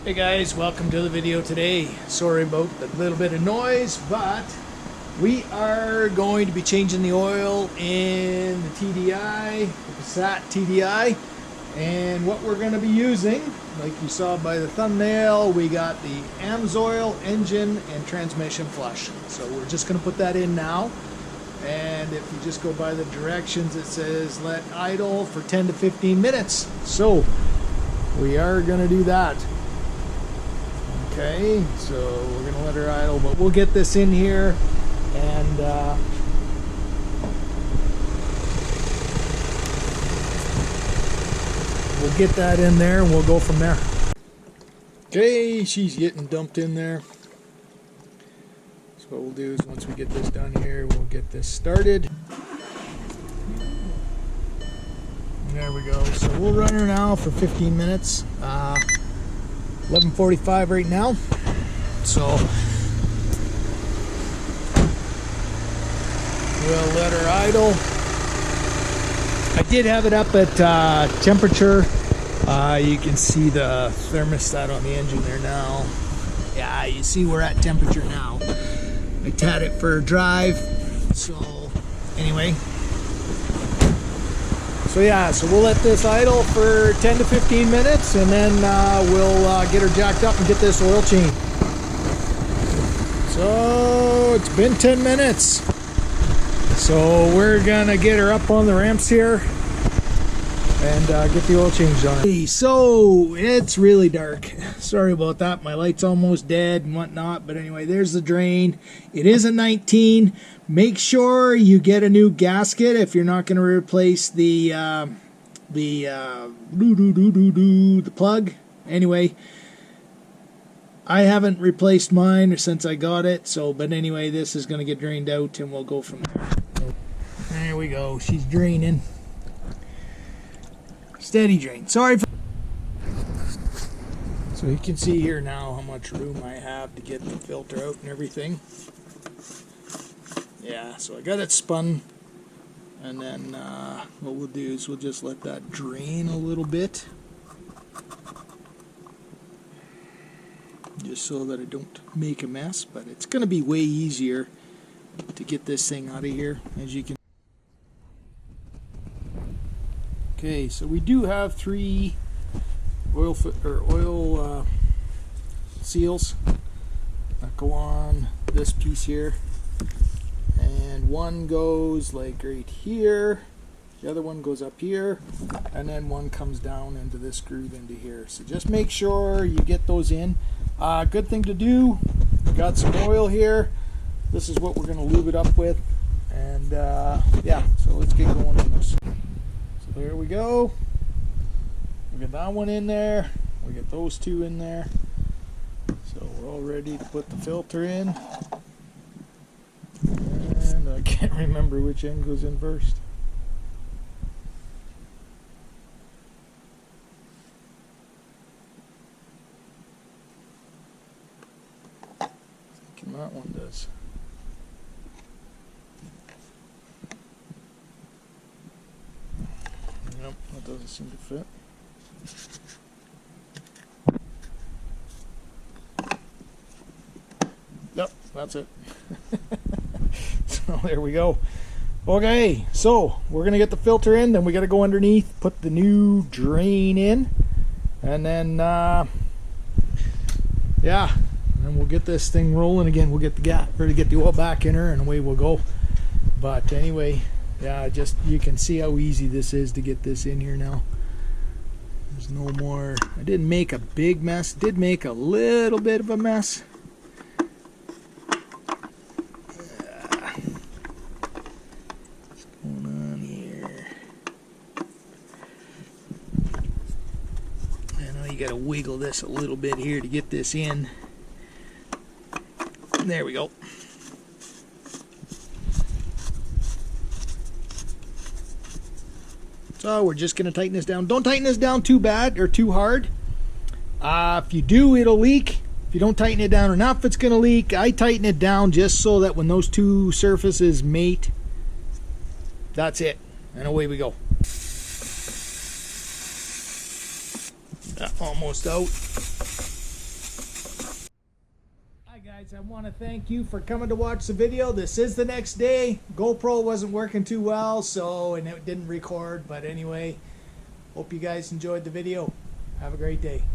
Hey guys, welcome to the video today. Sorry about the little bit of noise, but we are going to be changing the oil in the TDI, the Passat TDI, and what we're going to be using, like you saw by the thumbnail, we got the AMSOIL engine and transmission flush. So we're just going to put that in now, and if you just go by the directions, it says let idle for 10 to 15 minutes. So we are going to do that. Okay, so we're going to let her idle, but we'll get this in here and we'll get that in there and we'll go from there. Okay, she's getting dumped in there. So what we'll do is once we get this done here, we'll get this started. And there we go. So we'll run her now for 15 minutes. 11:45 right now, so we'll let her idle. I did have it up at temperature. You can see the thermostat on the engine there now. Yeah, you see we're at temperature now. I tad it for a drive, so anyway. So yeah, so we'll let this idle for 10 to 15 minutes and then we'll get her jacked up and get this oil change. So it's been 10 minutes. So we're gonna get her up on the ramps here and get the oil changed on her. So it's really dark. Sorry about that. My light's almost dead and whatnot. But anyway, there's the drain. It is a 19. Make sure you get a new gasket if you're not going to replace the plug. Anyway, I haven't replaced mine since I got it. So, but anyway, this is going to get drained out and we'll go from there. There we go. She's draining. Steady drain. Sorry for. So you can see here now how much room I have to get the filter out and everything. Yeah, so I got it spun, and then what we'll do is we'll just let that drain a little bit, just so that I don't make a mess. But it's going to be way easier to get this thing out of here, as you can. Okay, so we do have 3 oil seals that go on this piece here. And one goes like right here, the other one goes up here, and then one comes down into this groove into here. So just make sure you get those in. Good thing to do, got some oil here. This is what we're going to lube it up with. And yeah, so let's get going on this. So there we go. We get that one in there. We get those 2 in there. So we're all ready to put the filter in. And I can't remember which end goes in first. Thinking that one does. Nope, that doesn't seem to fit. Yep, that's it. So there we go. Okay, so we're gonna get the filter in, then we gotta go underneath, put the new drain in, and then yeah, and then we'll get this thing rolling again. We'll get the get the oil back in her, and away we'll go. But anyway, yeah, just you can see how easy this is to get this in here now. There's no more. I didn't make a big mess. Did make a little bit of a mess. You got to wiggle this a little bit here to get this in. There we go. So we're just going to tighten this down. Don't tighten this down too bad or too hard. If you do, it'll leak. If you don't tighten it down enough, it's going to leak. I tighten it down just so that when those 2 surfaces mate, that's it. And away we go. Almost out. Guys, I want to thank you for coming to watch the video. This is the next day. GoPro wasn't working too well, and it didn't record. But anyway, hope you guys enjoyed the video. Have a great day.